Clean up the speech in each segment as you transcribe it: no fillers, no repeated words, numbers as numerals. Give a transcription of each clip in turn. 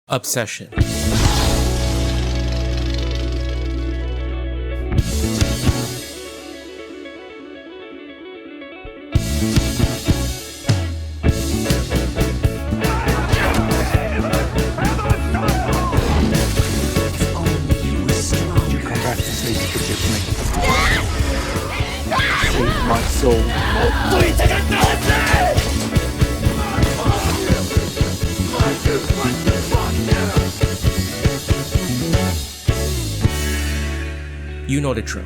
Obsession. My soul. You know the trope.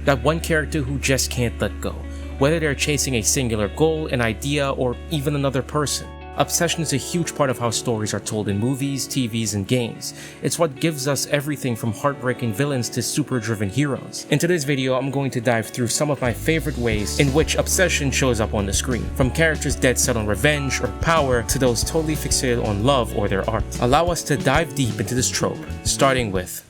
That one character who just can't let go, whether they're chasing a singular goal, an idea, or even another person. Obsession is a huge part of how stories are told in movies, TVs, and games. It's what gives us everything from heartbreaking villains to super-driven heroes. In today's video, I'm going to dive through some of my favorite ways in which obsession shows up on the screen, from characters dead set on revenge or power to those totally fixated on love or their art. Allow us to dive deep into this trope, starting with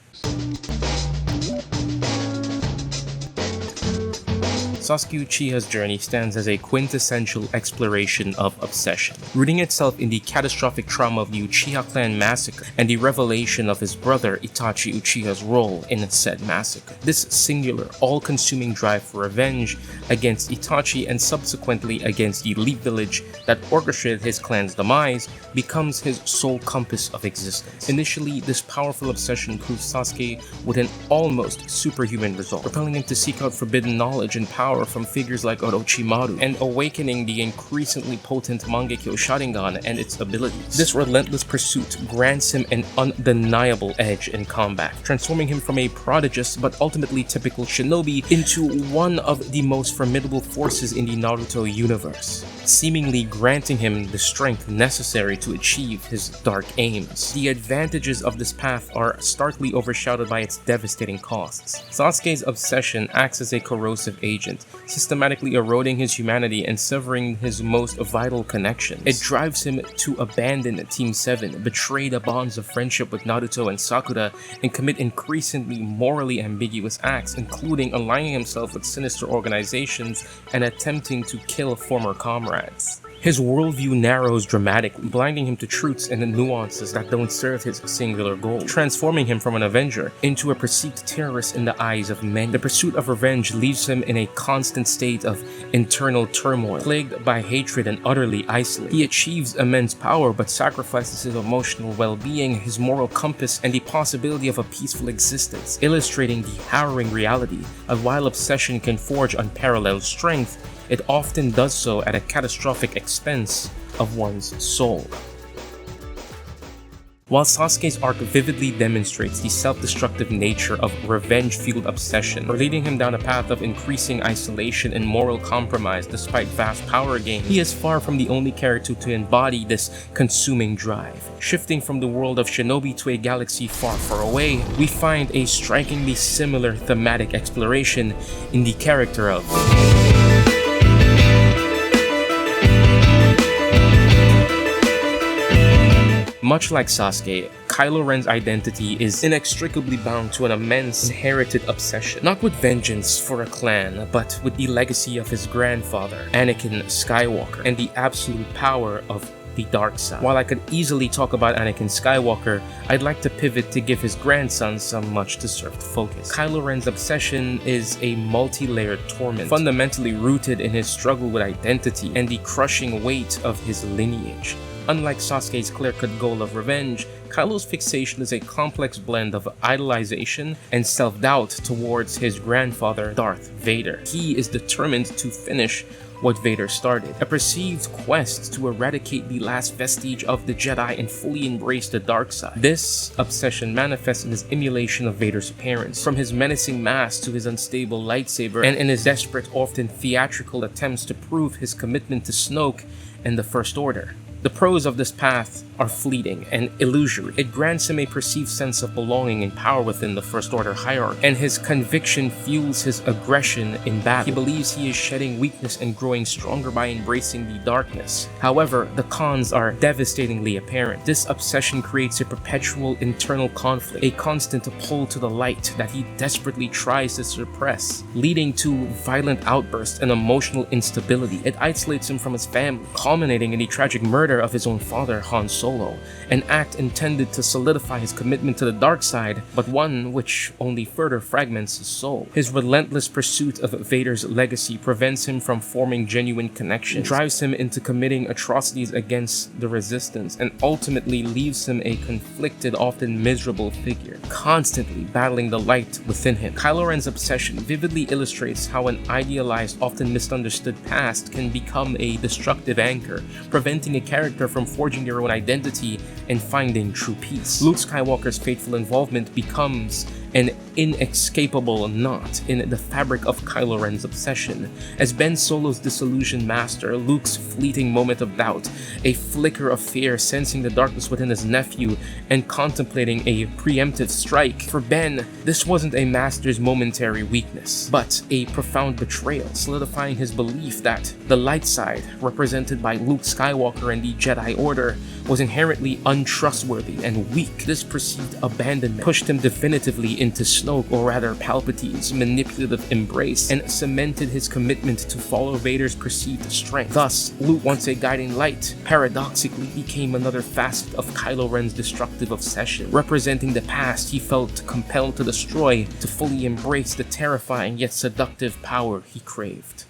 Sasuke Uchiha's journey stands as a quintessential exploration of obsession, rooting itself in the catastrophic trauma of the Uchiha clan massacre and the revelation of his brother Itachi Uchiha's role in said massacre. This singular, all-consuming drive for revenge against Itachi and subsequently against the elite village that orchestrated his clan's demise becomes his sole compass of existence. Initially, this powerful obsession proves Sasuke with an almost superhuman result, propelling him to seek out forbidden knowledge and power from figures like Orochimaru, and awakening the increasingly potent Mangekyo Sharingan and its abilities. This relentless pursuit grants him an undeniable edge in combat, transforming him from a prodigious but ultimately typical shinobi into one of the most formidable forces in the Naruto universe, seemingly granting him the strength necessary to achieve his dark aims. The advantages of this path are starkly overshadowed by its devastating costs. Sasuke's obsession acts as a corrosive agent, systematically eroding his humanity and severing his most vital connections. It drives him to abandon Team 7, betray the bonds of friendship with Naruto and Sakura, and commit increasingly morally ambiguous acts, including aligning himself with sinister organizations and attempting to kill former comrades. His worldview narrows dramatically, blinding him to truths and the nuances that don't serve his singular goal, transforming him from an avenger into a perceived terrorist in the eyes of many. The pursuit of revenge leaves him in a constant state of internal turmoil, plagued by hatred and utterly isolated. He achieves immense power but sacrifices his emotional well-being, his moral compass, and the possibility of a peaceful existence, illustrating the harrowing reality of while obsession can forge unparalleled strength, it often does so at a catastrophic expense of one's soul. While Sasuke's arc vividly demonstrates the self-destructive nature of revenge-fueled obsession, leading him down a path of increasing isolation and moral compromise despite vast power gains, he is far from the only character to embody this consuming drive. Shifting from the world of shinobi to a galaxy far, far away, we find a strikingly similar thematic exploration in the character of Much like Sasuke, Kylo Ren's identity is inextricably bound to an immense inherited obsession, not with vengeance for a clan, but with the legacy of his grandfather, Anakin Skywalker, and the absolute power of the dark side. While I could easily talk about Anakin Skywalker, I'd like to pivot to give his grandson some much-deserved focus. Kylo Ren's obsession is a multi-layered torment, fundamentally rooted in his struggle with identity and the crushing weight of his lineage. Unlike Sasuke's clear-cut goal of revenge, Kylo's fixation is a complex blend of idolization and self-doubt towards his grandfather, Darth Vader. He is determined to finish what Vader started, a perceived quest to eradicate the last vestige of the Jedi and fully embrace the dark side. This obsession manifests in his emulation of Vader's appearance, from his menacing mask to his unstable lightsaber, and in his desperate, often theatrical attempts to prove his commitment to Snoke and the First Order. The pros of this path are fleeting and illusory. It grants him a perceived sense of belonging and power within the First Order hierarchy, and his conviction fuels his aggression in battle. He believes he is shedding weakness and growing stronger by embracing the darkness. However, the cons are devastatingly apparent. This obsession creates a perpetual internal conflict, a constant pull to the light that he desperately tries to suppress, leading to violent outbursts and emotional instability. It isolates him from his family, culminating in the tragic murder murder of his own father, Han Solo, an act intended to solidify his commitment to the dark side, but one which only further fragments his soul. His relentless pursuit of Vader's legacy prevents him from forming genuine connections, drives him into committing atrocities against the Resistance, and ultimately leaves him a conflicted, often miserable figure, constantly battling the light within him. Kylo Ren's obsession vividly illustrates how an idealized, often misunderstood past can become a destructive anchor, preventing a character from forging their own identity and finding true peace. Luke Skywalker's fateful involvement becomes an inescapable knot in the fabric of Kylo Ren's obsession. As Ben Solo's disillusioned master, Luke's fleeting moment of doubt, a flicker of fear sensing the darkness within his nephew, and contemplating a preemptive strike. For Ben, this wasn't a master's momentary weakness, but a profound betrayal, solidifying his belief that the light side, represented by Luke Skywalker and the Jedi Order, was inherently untrustworthy and weak. This perceived abandonment pushed him definitively into Snoke, or rather Palpatine's, manipulative embrace, and cemented his commitment to follow Vader's perceived strength. Thus, Luke, once a guiding light, paradoxically became another facet of Kylo Ren's destructive obsession, representing the past he felt compelled to destroy to fully embrace the terrifying yet seductive power he craved.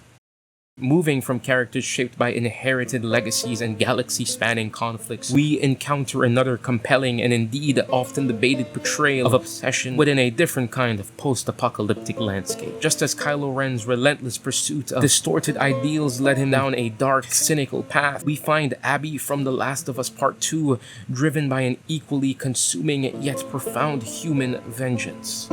Moving from characters shaped by inherited legacies and galaxy-spanning conflicts, we encounter another compelling and indeed often debated portrayal of obsession within a different kind of post-apocalyptic landscape. Just as Kylo Ren's relentless pursuit of distorted ideals led him down a dark, cynical path, we find Abby from The Last of Us Part 2 driven by an equally consuming yet profound human vengeance.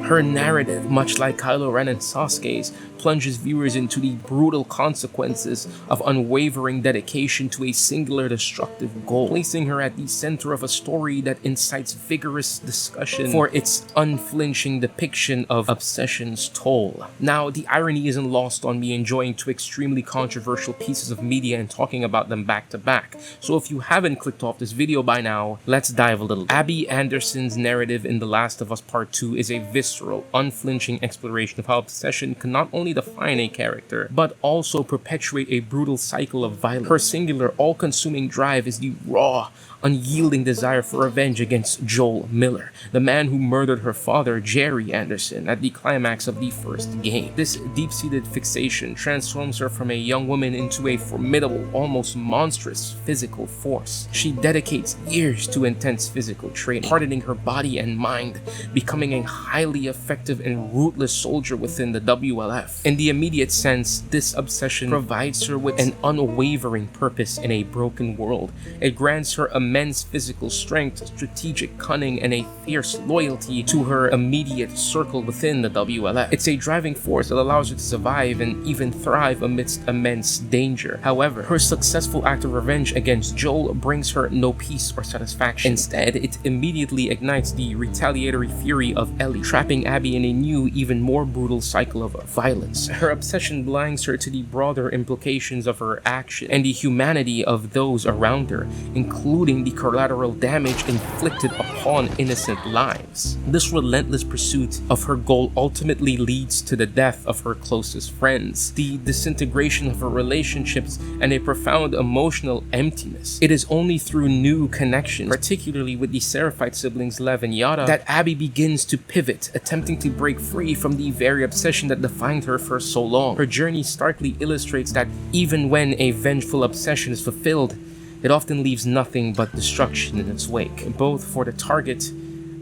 Her narrative, much like Kylo Ren and Sasuke's, plunges viewers into the brutal consequences of unwavering dedication to a singular destructive goal, placing her at the center of a story that incites vigorous discussion for its unflinching depiction of obsession's toll. Now, the irony isn't lost on me enjoying two extremely controversial pieces of media and talking about them back to back, so if you haven't clicked off this video by now, let's dive a little. Abby Anderson's narrative in The Last of Us Part 2 is a visceral, unflinching exploration of how obsession can not only define a character, but also perpetuate a brutal cycle of violence. Her singular, all-consuming drive is the raw, unyielding desire for revenge against Joel Miller, the man who murdered her father, Jerry Anderson, at the climax of the first game. This deep-seated fixation transforms her from a young woman into a formidable, almost monstrous physical force. She dedicates years to intense physical training, hardening her body and mind, becoming a highly effective and ruthless soldier within the WLF. In the immediate sense, this obsession provides her with an unwavering purpose in a broken world. It grants her immense physical strength, strategic cunning, and a fierce loyalty to her immediate circle within the WLF. It's a driving force that allows her to survive and even thrive amidst immense danger. However, her successful act of revenge against Joel brings her no peace or satisfaction. Instead, it immediately ignites the retaliatory fury of Ellie, trapping Abby in a new, even more brutal cycle of violence. Her obsession blinds her to the broader implications of her action and the humanity of those around her, including the collateral damage inflicted upon innocent lives. This relentless pursuit of her goal ultimately leads to the death of her closest friends, the disintegration of her relationships, and a profound emotional emptiness. It is only through new connections, particularly with the Seraphite siblings Lev and Yada, that Abby begins to pivot, attempting to break free from the very obsession that defined her for so long. Her journey starkly illustrates that even when a vengeful obsession is fulfilled, it often leaves nothing but destruction in its wake, both for the target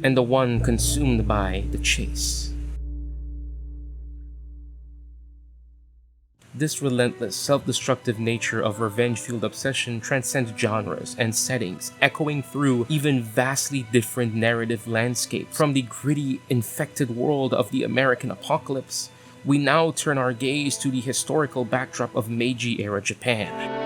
and the one consumed by the chase. This relentless, self-destructive nature of revenge-fueled obsession transcends genres and settings, echoing through even vastly different narrative landscapes. From the gritty, infected world of the American apocalypse, we now turn our gaze to the historical backdrop of Meiji-era Japan.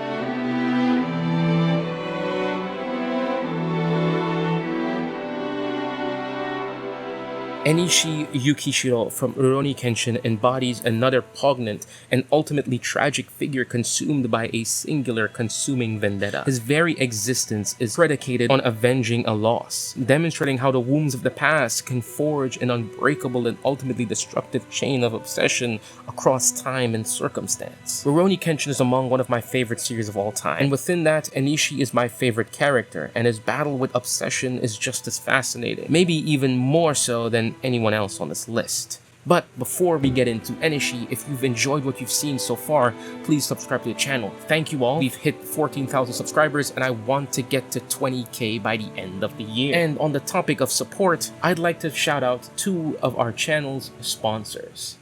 Enishi Yukishiro from Rurouni Kenshin embodies another poignant and ultimately tragic figure consumed by a singular consuming vendetta. His very existence is predicated on avenging a loss, demonstrating how the wombs of the past can forge an unbreakable and ultimately destructive chain of obsession across time and circumstance. Rurouni Kenshin is among one of my favorite series of all time, and within that, Enishi is my favorite character, and his battle with obsession is just as fascinating, maybe even more so than anyone else on this list. But before we get into Enishi, if you've enjoyed what you've seen so far, please subscribe to the channel. Thank you all. We've hit 14,000 subscribers and I want to get to 20k by the end of the year. And on the topic of support, I'd like to shout out two of our channel's sponsors.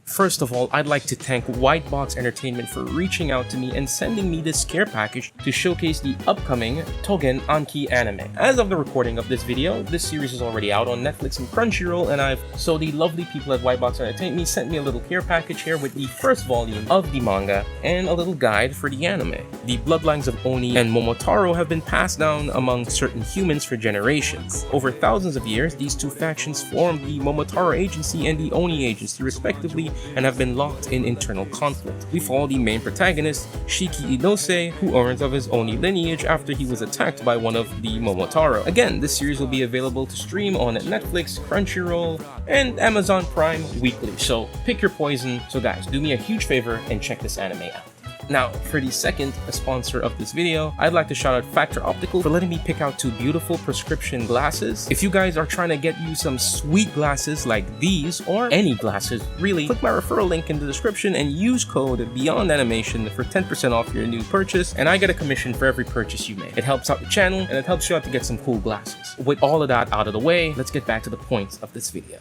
First of all, I'd like to thank Whitebox Entertainment for reaching out to me and sending me this care package to showcase the upcoming Tougen Anki anime. As of the recording of this video, this series is already out on Netflix and Crunchyroll, and so the lovely people at Whitebox Entertainment sent me a little care package here with the first volume of the manga and a little guide for the anime. The bloodlines of Oni and Momotaro have been passed down among certain humans for generations. Over thousands of years, these two factions formed the Momotaro Agency and the Oni Agency respectively, and have been locked in internal conflict. We follow the main protagonist, Shiki Inose, who earns of his Oni lineage after he was attacked by one of the Momotaro. Again, this series will be available to stream on Netflix, Crunchyroll, and Amazon Prime weekly, so pick your poison. So guys, do me a huge favor and check this anime out. Now, for the second sponsor of this video, I'd like to shout out Factor Optical for letting me pick out two beautiful prescription glasses. If you guys are trying to get you some sweet glasses like these, or any glasses really, click my referral link in the description and use code BEYONDANIMATION for 10% off your new purchase, and I get a commission for every purchase you make. It helps out the channel, and it helps you out to get some cool glasses. With all of that out of the way, let's get back to the points of this video.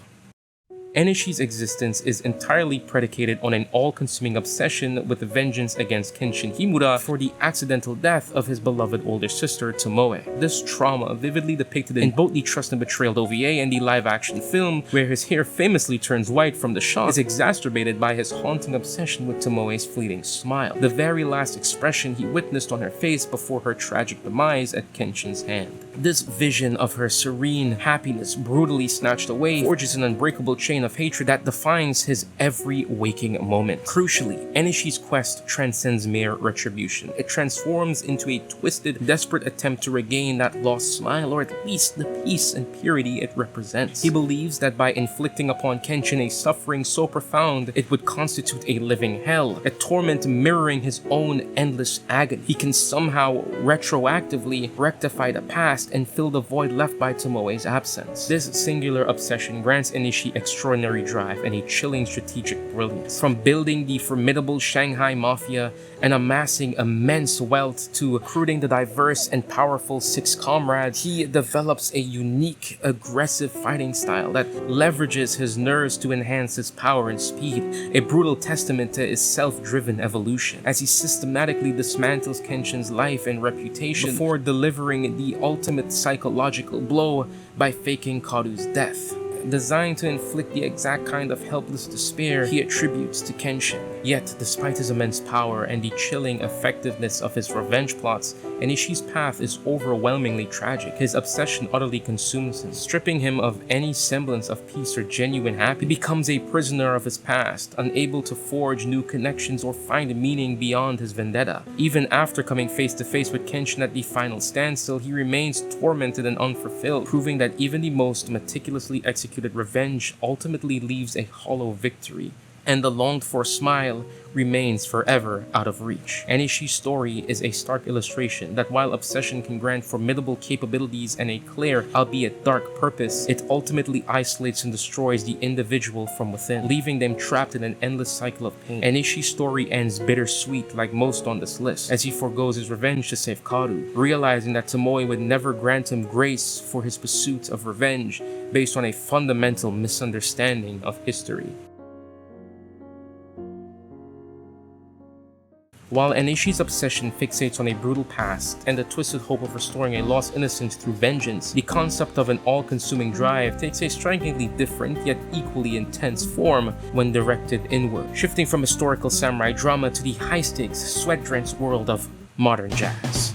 Enishi's existence is entirely predicated on an all-consuming obsession with vengeance against Kenshin Himura for the accidental death of his beloved older sister, Tomoe. This trauma, vividly depicted in both the Trust and Betrayal OVA and the live-action film, where his hair famously turns white from the shock, is exacerbated by his haunting obsession with Tomoe's fleeting smile, the very last expression he witnessed on her face before her tragic demise at Kenshin's hand. This vision of her serene happiness brutally snatched away forges an unbreakable chain of hatred that defines his every waking moment. Crucially, Enishi's quest transcends mere retribution. It transforms into a twisted, desperate attempt to regain that lost smile, or at least the peace and purity it represents. He believes that by inflicting upon Kenshin a suffering so profound, it would constitute a living hell, a torment mirroring his own endless agony. He can somehow retroactively rectify the past and fill the void left by Tomoe's absence. This singular obsession grants Enishi extraordinary drive and a chilling strategic brilliance. From building the formidable Shanghai Mafia and amassing immense wealth to recruiting the diverse and powerful Six Comrades, he develops a unique, aggressive fighting style that leverages his nerves to enhance his power and speed, a brutal testament to his self-driven evolution, as he systematically dismantles Kenshin's life and reputation before delivering the ultimate psychological blow by faking Karu's death. Designed to inflict the exact kind of helpless despair he attributes to Kenshin. Yet, despite his immense power and the chilling effectiveness of his revenge plots, Enishi's path is overwhelmingly tragic. His obsession utterly consumes him, stripping him of any semblance of peace or genuine happiness. He becomes a prisoner of his past, unable to forge new connections or find meaning beyond his vendetta. Even after coming face to face with Kenshin at the final standstill, he remains tormented and unfulfilled, proving that even the most meticulously executed revenge ultimately leaves a hollow victory, and the longed-for smile remains forever out of reach. Enishi's story is a stark illustration that while obsession can grant formidable capabilities and a clear, albeit dark purpose, it ultimately isolates and destroys the individual from within, leaving them trapped in an endless cycle of pain. Enishi's story ends bittersweet like most on this list, as he forgoes his revenge to save Karu, realizing that Tomoe would never grant him grace for his pursuit of revenge based on a fundamental misunderstanding of history. While Enishi's obsession fixates on a brutal past and the twisted hope of restoring a lost innocence through vengeance, the concept of an all-consuming drive takes a strikingly different yet equally intense form when directed inward, shifting from historical samurai drama to the high-stakes, sweat-drenched world of modern jazz.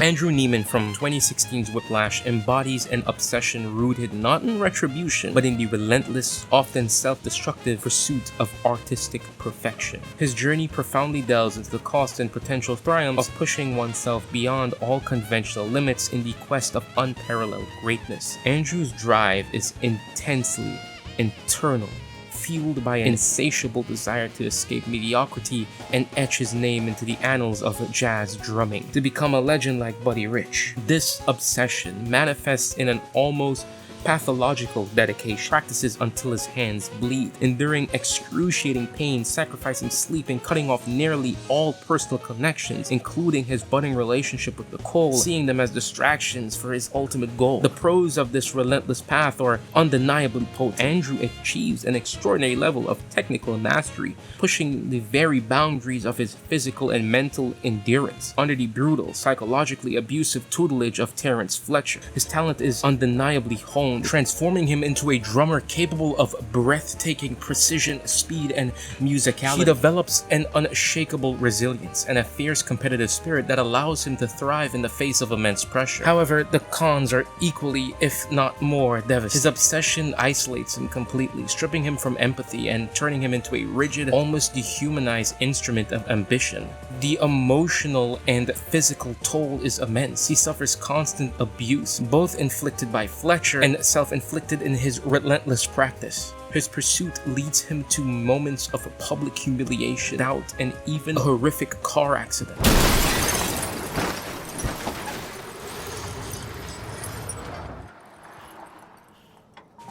Andrew Neiman from 2016's Whiplash embodies an obsession rooted not in retribution, but in the relentless, often self-destructive pursuit of artistic perfection. His journey profoundly delves into the cost and potential triumphs of pushing oneself beyond all conventional limits in the quest of unparalleled greatness. Andrew's drive is intensely internal, fueled by an insatiable desire to escape mediocrity and etch his name into the annals of jazz drumming, to become a legend like Buddy Rich. This obsession manifests in an almost pathological dedication, practices until his hands bleed, enduring excruciating pain, sacrificing sleep, and cutting off nearly all personal connections, including his budding relationship with Nicole, seeing them as distractions for his ultimate goal. The pros of this relentless path are undeniably potent. Andrew achieves an extraordinary level of technical mastery, pushing the very boundaries of his physical and mental endurance under the brutal, psychologically abusive tutelage of Terrence Fletcher. His talent is undeniably honed, transforming him into a drummer capable of breathtaking precision, speed, and musicality. He develops an unshakable resilience and a fierce competitive spirit that allows him to thrive in the face of immense pressure. However, the cons are equally, if not more, devastating. His obsession isolates him completely, stripping him from empathy and turning him into a rigid, almost dehumanized instrument of ambition. The emotional and physical toll is immense. He suffers constant abuse, both inflicted by Fletcher and self-inflicted in his relentless practice. His pursuit leads him to moments of public humiliation, doubt, and even a horrific car accident.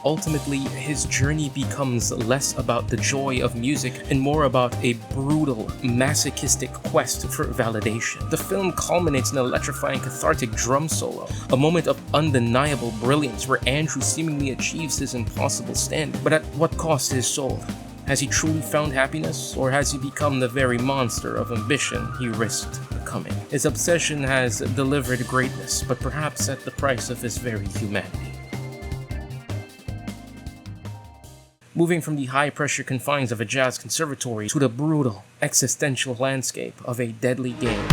Ultimately, his journey becomes less about the joy of music and more about a brutal, masochistic quest for validation. The film culminates in an electrifying, cathartic drum solo, a moment of undeniable brilliance where Andrew seemingly achieves his impossible standard. But at what cost to his soul? Has he truly found happiness, or has he become the very monster of ambition he risked becoming? His obsession has delivered greatness, but perhaps at the price of his very humanity. Moving from the high-pressure confines of a jazz conservatory to the brutal, existential landscape of a deadly game.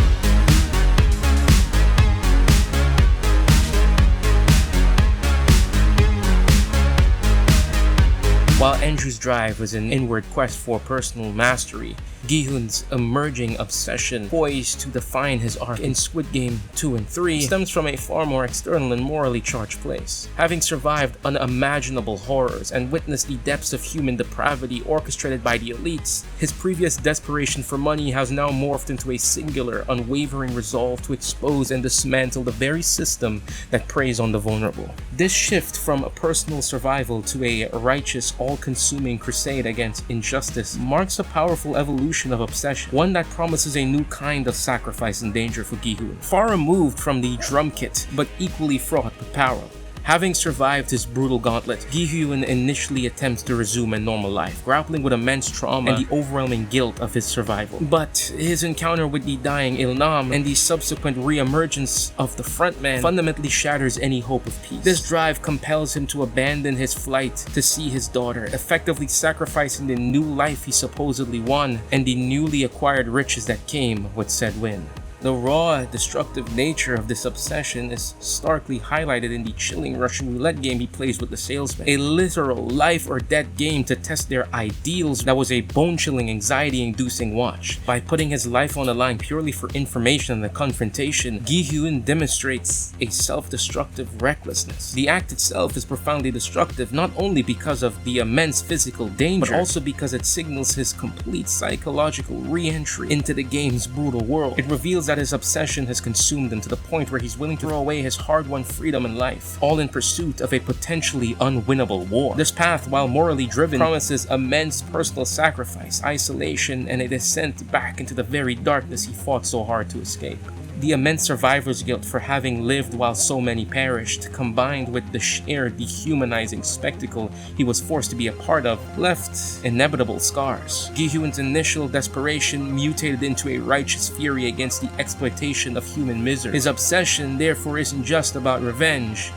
While Andrew's drive was an inward quest for personal mastery, Gi-hun's emerging obsession, poised to define his arc in Squid Game 2 and 3, stems from a far more external and morally charged place. Having survived unimaginable horrors and witnessed the depths of human depravity orchestrated by the elites, his previous desperation for money has now morphed into a singular, unwavering resolve to expose and dismantle the very system that preys on the vulnerable. This shift from personal survival to a righteous, all-consuming crusade against injustice marks a powerful evolution of obsession, one that promises a new kind of sacrifice and danger for Gi-hun, far removed from the drum kit, but equally fraught with power. Having survived his brutal gauntlet, Gi-hun initially attempts to resume a normal life, grappling with immense trauma and the overwhelming guilt of his survival. But his encounter with the dying Il-nam and the subsequent re-emergence of the frontman fundamentally shatters any hope of peace. This drive compels him to abandon his flight to see his daughter, effectively sacrificing the new life he supposedly won and the newly acquired riches that came with said win. The raw, destructive nature of this obsession is starkly highlighted in the chilling Russian roulette game he plays with the salesman, a literal life-or-death game to test their ideals that was a bone-chilling, anxiety-inducing watch. By putting his life on the line purely for information and the confrontation, Gi-hun demonstrates a self-destructive recklessness. The act itself is profoundly destructive, not only because of the immense physical danger, but also because it signals his complete psychological re-entry into the game's brutal world. It reveals that his obsession has consumed him to the point where he's willing to throw away his hard-won freedom and life, all in pursuit of a potentially unwinnable war. This path, while morally driven, promises immense personal sacrifice, isolation, and a descent back into the very darkness he fought so hard to escape. The immense survivor's guilt for having lived while so many perished, combined with the sheer dehumanizing spectacle he was forced to be a part of, left inevitable scars. Gi-hun's initial desperation mutated into a righteous fury against the exploitation of human misery. His obsession therefore isn't just about revenge,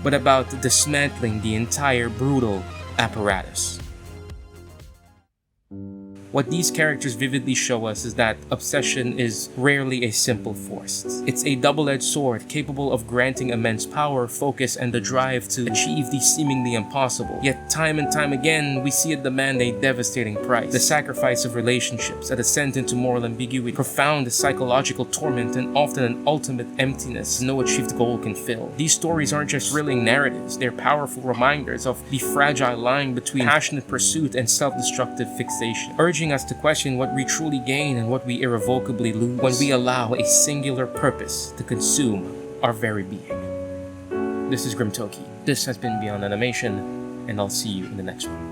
but about dismantling the entire brutal apparatus. What these characters vividly show us is that obsession is rarely a simple force. It's a double-edged sword capable of granting immense power, focus, and the drive to achieve the seemingly impossible. Yet time and time again, we see it demand a devastating price. The sacrifice of relationships, a descent into moral ambiguity, profound psychological torment, and often an ultimate emptiness no achieved goal can fill. These stories aren't just thrilling narratives, they're powerful reminders of the fragile line between passionate pursuit and self-destructive fixation, urging us to question what we truly gain and what we irrevocably lose when we allow a singular purpose to consume our very being. This is Grim Toki. This has been Beyond Animation, and I'll see you in the next one.